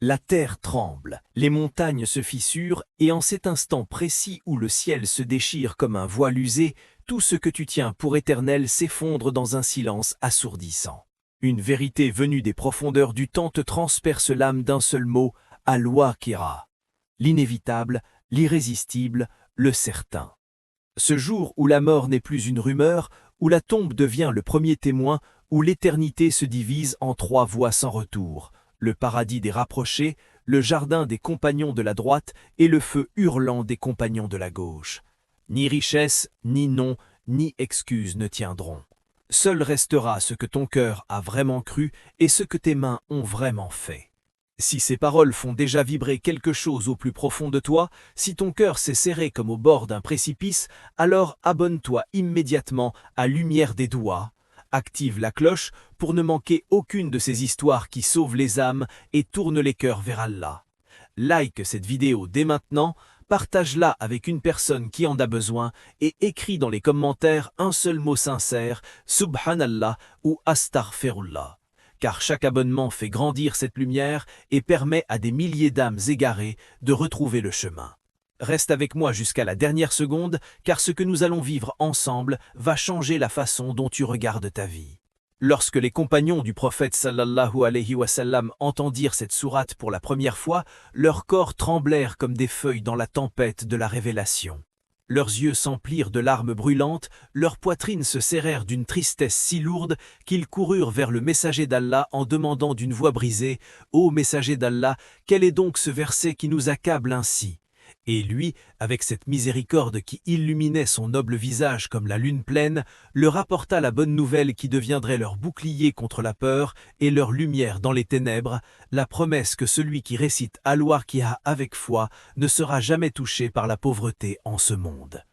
La terre tremble, les montagnes se fissurent, et en cet instant précis où le ciel se déchire comme un voile usé, tout ce que tu tiens pour éternel s'effondre dans un silence assourdissant. Une vérité venue des profondeurs du temps te transperce l'âme d'un seul mot, Al-Waqira. L'inévitable, l'irrésistible, le certain. Ce jour où la mort n'est plus une rumeur, où la tombe devient le premier témoin, où l'éternité se divise en trois voies sans retour, le paradis des rapprochés, le jardin des compagnons de la droite et le feu hurlant des compagnons de la gauche. Ni richesse, ni nom, ni excuse ne tiendront. Seul restera ce que ton cœur a vraiment cru et ce que tes mains ont vraiment fait. Si ces paroles font déjà vibrer quelque chose au plus profond de toi, si ton cœur s'est serré comme au bord d'un précipice, alors abonne-toi immédiatement à Lumière des Doigts. Active la cloche pour ne manquer aucune de ces histoires qui sauvent les âmes et tournent les cœurs vers Allah. Like cette vidéo dès maintenant, partage-la avec une personne qui en a besoin et écris dans les commentaires un seul mot sincère, Subhanallah ou Astaghfirullah. Car chaque abonnement fait grandir cette lumière et permet à des milliers d'âmes égarées de retrouver le chemin. Reste avec moi jusqu'à la dernière seconde, car ce que nous allons vivre ensemble va changer la façon dont tu regardes ta vie. Lorsque les compagnons du prophète sallallahu alayhi wa sallam entendirent cette sourate pour la première fois, leurs corps tremblèrent comme des feuilles dans la tempête de la révélation. Leurs yeux s'emplirent de larmes brûlantes, leurs poitrines se serrèrent d'une tristesse si lourde qu'ils coururent vers le messager d'Allah en demandant d'une voix brisée « Ô messager d'Allah, quel est donc ce verset qui nous accable ainsi ?» Et lui, avec cette miséricorde qui illuminait son noble visage comme la lune pleine, leur apporta la bonne nouvelle qui deviendrait leur bouclier contre la peur et leur lumière dans les ténèbres, la promesse que celui qui récite Al-Waqi'a avec foi ne sera jamais touché par la pauvreté en ce monde.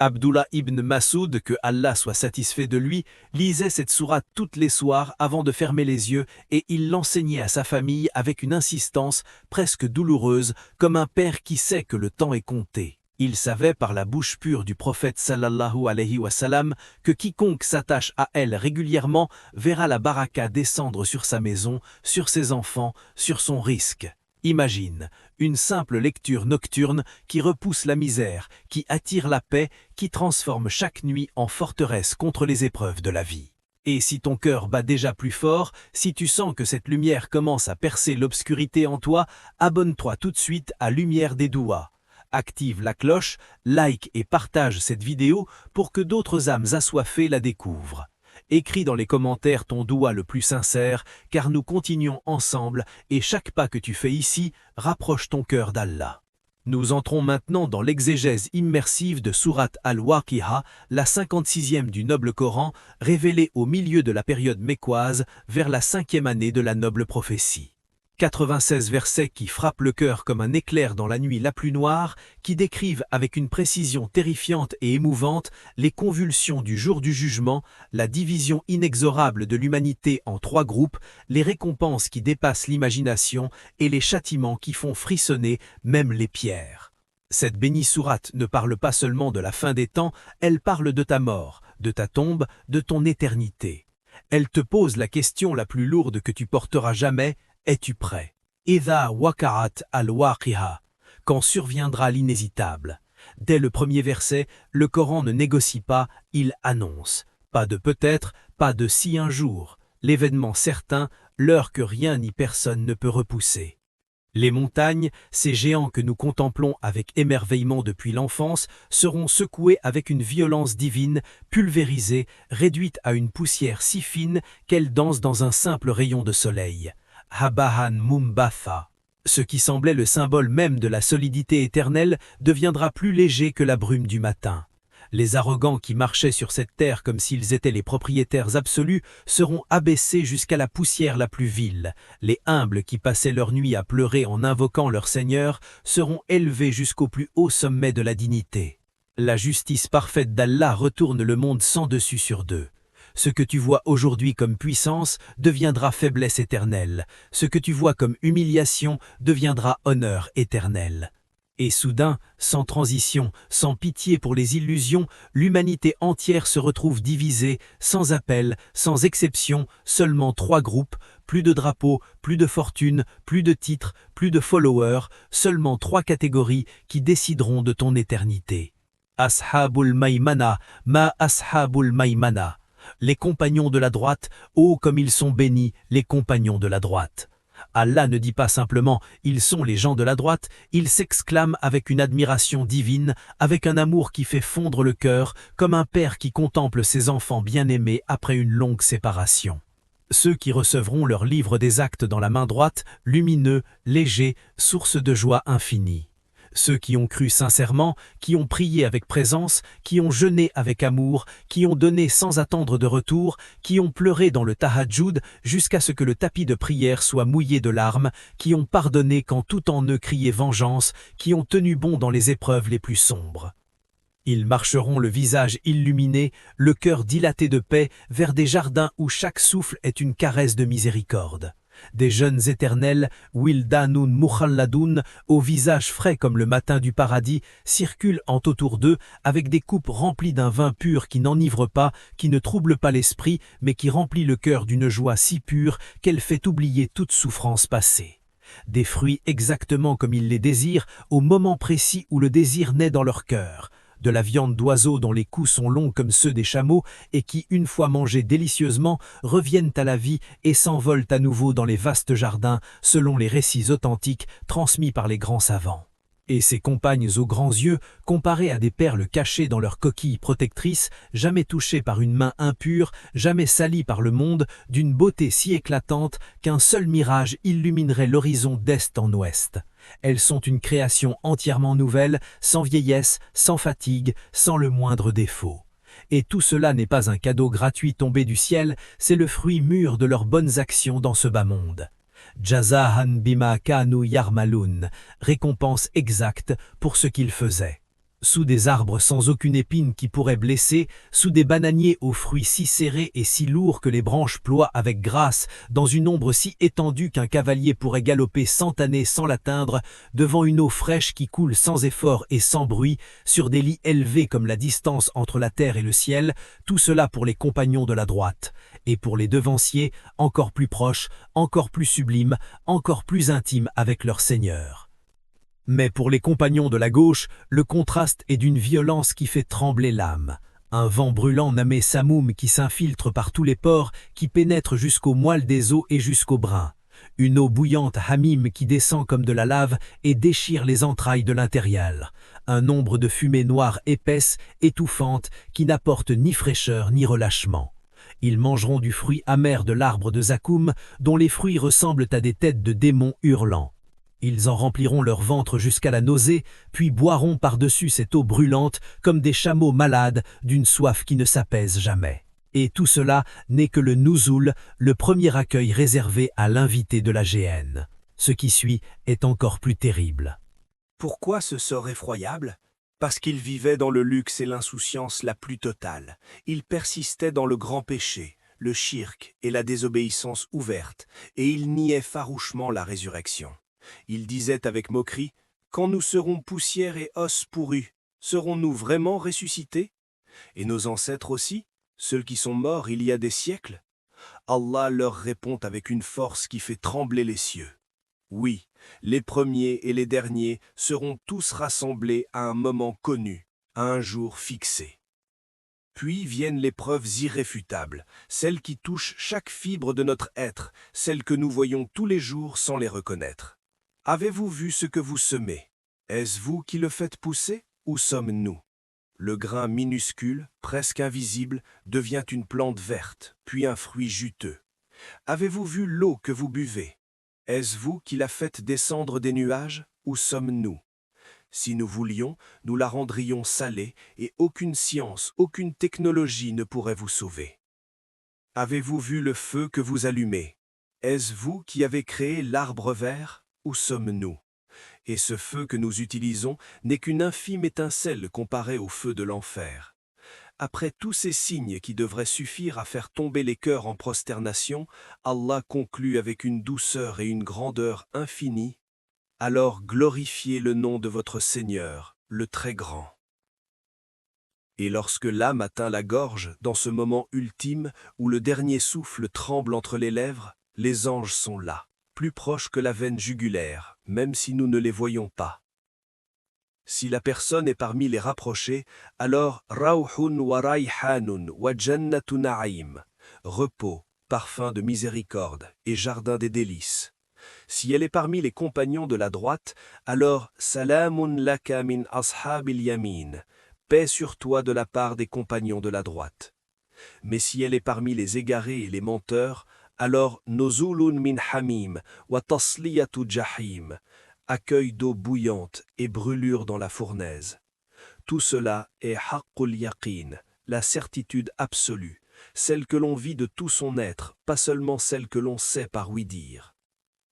Abdullah ibn Mas'ud, que Allah soit satisfait de lui, lisait cette sourate toutes les soirs avant de fermer les yeux et il l'enseignait à sa famille avec une insistance presque douloureuse, comme un père qui sait que le temps est compté. Il savait par la bouche pure du prophète sallallahu alayhi wa sallam que quiconque s'attache à elle régulièrement verra la baraka descendre sur sa maison, sur ses enfants, sur son risque. Imagine, une simple lecture nocturne qui repousse la misère, qui attire la paix, qui transforme chaque nuit en forteresse contre les épreuves de la vie. Et si ton cœur bat déjà plus fort, si tu sens que cette lumière commence à percer l'obscurité en toi, abonne-toi tout de suite à Lumière des Doigts. Active la cloche, like et partage cette vidéo pour que d'autres âmes assoiffées la découvrent. Écris dans les commentaires ton doua le plus sincère, car nous continuons ensemble et chaque pas que tu fais ici rapproche ton cœur d'Allah. Nous entrons maintenant dans l'exégèse immersive de Sourate Al-Waqi'a, la 56e du noble Coran, révélée au milieu de la période mécoise, vers la 5e année de la noble prophétie. 96 versets qui frappent le cœur comme un éclair dans la nuit la plus noire, qui décrivent avec une précision terrifiante et émouvante les convulsions du jour du jugement, la division inexorable de l'humanité en trois groupes, les récompenses qui dépassent l'imagination et les châtiments qui font frissonner même les pierres. Cette bénie sourate ne parle pas seulement de la fin des temps, elle parle de ta mort, de ta tombe, de ton éternité. Elle te pose la question la plus lourde que tu porteras jamais. Es-tu prêt? Idha waqa'at al-waqi'a, quand surviendra l'inhésitable. Dès le premier verset, le Coran ne négocie pas, il annonce. Pas de peut-être, pas de si un jour. L'événement certain, l'heure que rien ni personne ne peut repousser. Les montagnes, ces géants que nous contemplons avec émerveillement depuis l'enfance, seront secouées avec une violence divine, pulvérisées, réduites à une poussière si fine qu'elles dansent dans un simple rayon de soleil. Habahan Mumbatha. Ce qui semblait le symbole même de la solidité éternelle deviendra plus léger que la brume du matin. Les arrogants qui marchaient sur cette terre comme s'ils étaient les propriétaires absolus seront abaissés jusqu'à la poussière la plus vile. Les humbles qui passaient leur nuit à pleurer en invoquant leur Seigneur seront élevés jusqu'au plus haut sommet de la dignité. La justice parfaite d'Allah retourne le monde sans dessus sur deux. Ce que tu vois aujourd'hui comme puissance deviendra faiblesse éternelle. Ce que tu vois comme humiliation deviendra honneur éternel. Et soudain, sans transition, sans pitié pour les illusions, l'humanité entière se retrouve divisée, sans appel, sans exception, seulement trois groupes, plus de drapeaux, plus de fortune, plus de titres, plus de followers, seulement 3 catégories qui décideront de ton éternité. Ashabul Maymana, ma Ashabul Maymana. Les compagnons de la droite, oh comme ils sont bénis, les compagnons de la droite. Allah ne dit pas simplement « ils sont les gens de la droite », il s'exclame avec une admiration divine, avec un amour qui fait fondre le cœur, comme un père qui contemple ses enfants bien-aimés après une longue séparation. Ceux qui recevront leur livre des actes dans la main droite, lumineux, léger, source de joie infinie. Ceux qui ont cru sincèrement, qui ont prié avec présence, qui ont jeûné avec amour, qui ont donné sans attendre de retour, qui ont pleuré dans le tahajjud jusqu'à ce que le tapis de prière soit mouillé de larmes, qui ont pardonné quand tout en eux criait vengeance, qui ont tenu bon dans les épreuves les plus sombres. Ils marcheront le visage illuminé, le cœur dilaté de paix, vers des jardins où chaque souffle est une caresse de miséricorde. Des jeunes éternels, Wildanun Mukhalladun, au visage frais comme le matin du paradis, circulent autour d'eux avec des coupes remplies d'un vin pur qui n'enivre pas, qui ne trouble pas l'esprit, mais qui remplit le cœur d'une joie si pure qu'elle fait oublier toute souffrance passée. Des fruits exactement comme ils les désirent, au moment précis où le désir naît dans leur cœur. De la viande d'oiseaux dont les coups sont longs comme ceux des chameaux et qui, une fois mangés délicieusement, reviennent à la vie et s'envolent à nouveau dans les vastes jardins, selon les récits authentiques transmis par les grands savants. Et ces compagnes aux grands yeux, comparées à des perles cachées dans leurs coquilles protectrices, jamais touchées par une main impure, jamais salies par le monde, d'une beauté si éclatante qu'un seul mirage illuminerait l'horizon d'est en ouest. Elles sont une création entièrement nouvelle, sans vieillesse, sans fatigue, sans le moindre défaut. Et tout cela n'est pas un cadeau gratuit tombé du ciel, c'est le fruit mûr de leurs bonnes actions dans ce bas monde. Jazahan bima kanu yarmalun, récompense exacte pour ce qu'ils faisaient. Sous des arbres sans aucune épine qui pourrait blesser, sous des bananiers aux fruits si serrés et si lourds que les branches ploient avec grâce, dans une ombre si étendue qu'un cavalier pourrait galoper 100 années sans l'atteindre, devant une eau fraîche qui coule sans effort et sans bruit, sur des lits élevés comme la distance entre la terre et le ciel, tout cela pour les compagnons de la droite. Et pour les devanciers, encore plus proches, encore plus sublimes, encore plus intimes avec leur Seigneur. Mais pour les compagnons de la gauche, le contraste est d'une violence qui fait trembler l'âme. Un vent brûlant nommé Samoum qui s'infiltre par tous les pores, qui pénètre jusqu'aux moelles des os et jusqu'aux brins. Une eau bouillante Hamim qui descend comme de la lave et déchire les entrailles de l'intérieur. Un nombre de fumée noire épaisse, étouffante, qui n'apporte ni fraîcheur ni relâchement. Ils mangeront du fruit amer de l'arbre de Zakoum, dont les fruits ressemblent à des têtes de démons hurlants. Ils en rempliront leur ventre jusqu'à la nausée, puis boiront par-dessus cette eau brûlante comme des chameaux malades d'une soif qui ne s'apaise jamais. Et tout cela n'est que le nouzoul, le premier accueil réservé à l'invité de la géhenne. Ce qui suit est encore plus terrible. Pourquoi ce sort effroyable? Parce qu'ils vivaient dans le luxe et l'insouciance la plus totale. Ils persistaient dans le grand péché, le shirk et la désobéissance ouverte, et ils niaient farouchement la résurrection. Ils disaient avec moquerie, « Quand nous serons poussière et os pourrus, serons-nous vraiment ressuscités? Et nos ancêtres aussi, ceux qui sont morts il y a des siècles ?» Allah leur répond avec une force qui fait trembler les cieux. Oui, les premiers et les derniers seront tous rassemblés à un moment connu, à un jour fixé. Puis viennent les preuves irréfutables, celles qui touchent chaque fibre de notre être, celles que nous voyons tous les jours sans les reconnaître. Avez-vous vu ce que vous semez? Est-ce vous qui le faites pousser, ou sommes-nous? Le grain minuscule, presque invisible, devient une plante verte, puis un fruit juteux. Avez-vous vu l'eau que vous buvez? Est-ce vous qui la faites descendre des nuages, ou sommes-nous? Si nous voulions, nous la rendrions salée, et aucune science, aucune technologie ne pourrait vous sauver. Avez-vous vu le feu que vous allumez? Est-ce vous qui avez créé l'arbre vert? Où sommes-nous? Et ce feu que nous utilisons n'est qu'une infime étincelle comparée au feu de l'enfer. Après tous ces signes qui devraient suffire à faire tomber les cœurs en prosternation, Allah conclut avec une douceur et une grandeur infinies. Alors glorifiez le nom de votre Seigneur, le Très-Grand. Et lorsque l'âme atteint la gorge, dans ce moment ultime où le dernier souffle tremble entre les lèvres, Les anges sont là, plus proches que la veine jugulaire, même si nous ne les voyons pas. Si la personne est parmi les rapprochés, alors Rawhun wa Rayhanun wa Jannatu Na'im, repos, parfum de miséricorde et jardin des délices. Si elle est parmi les compagnons de la droite, alors Salamun laka min ashabil yamin, paix sur toi de la part des compagnons de la droite. Mais si elle est parmi les égarés et les menteurs, alors Nuzulun min hamim wa tasliyatu jahim, accueil d'eau bouillante et brûlure dans la fournaise. Tout cela est haqqul yaqin, la certitude absolue, celle que l'on vit de tout son être, pas seulement celle que l'on sait par ouï-dire.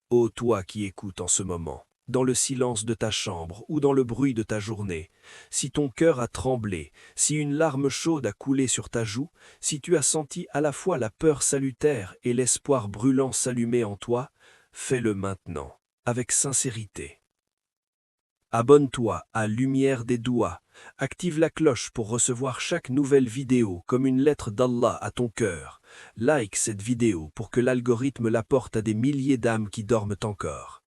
Ô toi qui écoutes en ce moment, dans le silence de ta chambre ou dans le bruit de ta journée, si ton cœur a tremblé, si une larme chaude a coulé sur ta joue, si tu as senti à la fois la peur salutaire et l'espoir brûlant s'allumer en toi, fais-le maintenant, avec sincérité. Abonne-toi à Lumière des Douas, active la cloche pour recevoir chaque nouvelle vidéo comme une lettre d'Allah à ton cœur. Like cette vidéo pour que l'algorithme la porte à des milliers d'âmes qui dorment encore.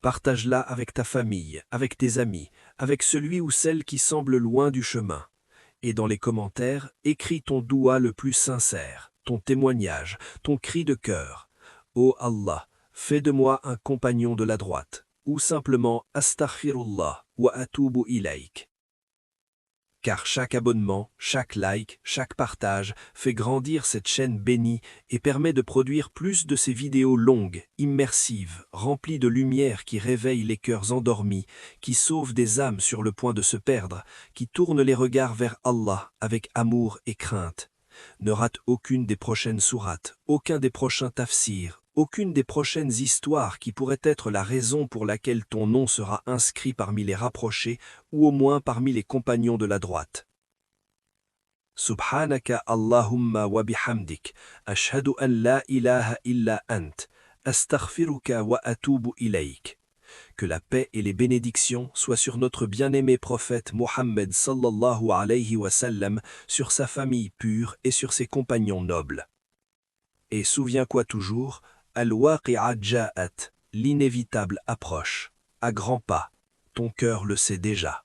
Partage-la avec ta famille, avec tes amis, avec celui ou celle qui semble loin du chemin. Et dans les commentaires, écris ton doua le plus sincère, ton témoignage, ton cri de cœur. Ô Allah, fais de moi un compagnon de la droite, ou simplement Astaghfirullah wa atubu ilayk. Car chaque abonnement, chaque like, chaque partage fait grandir cette chaîne bénie et permet de produire plus de ces vidéos longues, immersives, remplies de lumière qui réveillent les cœurs endormis, qui sauvent des âmes sur le point de se perdre, qui tournent les regards vers Allah avec amour et crainte. Ne rate aucune des prochaines sourates, aucun des prochains tafsirs, aucune des prochaines histoires qui pourraient être la raison pour laquelle ton nom sera inscrit parmi les rapprochés ou au moins parmi les compagnons de la droite. Subhanaka Allahumma wa bihamdik, ashhadu an la ilaha illa ant, astaghfiruka wa atubu ilayk. Que la paix et les bénédictions soient sur notre bien-aimé prophète Mohammed sallallahu alayhi wa sallam, sur sa famille pure et sur ses compagnons nobles. Et souviens-toi toujours, Al-Waqi'a ja'at, l'inévitable approche, à grands pas, ton cœur le sait déjà.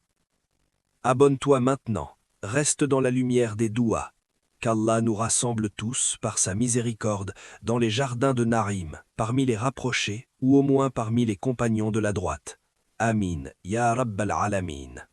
Abonne-toi maintenant, reste dans la lumière des douas, qu'Allah nous rassemble tous par sa miséricorde dans les jardins de Narim, parmi les rapprochés ou au moins parmi les compagnons de la droite. Amin, ya Rabbal Alamin.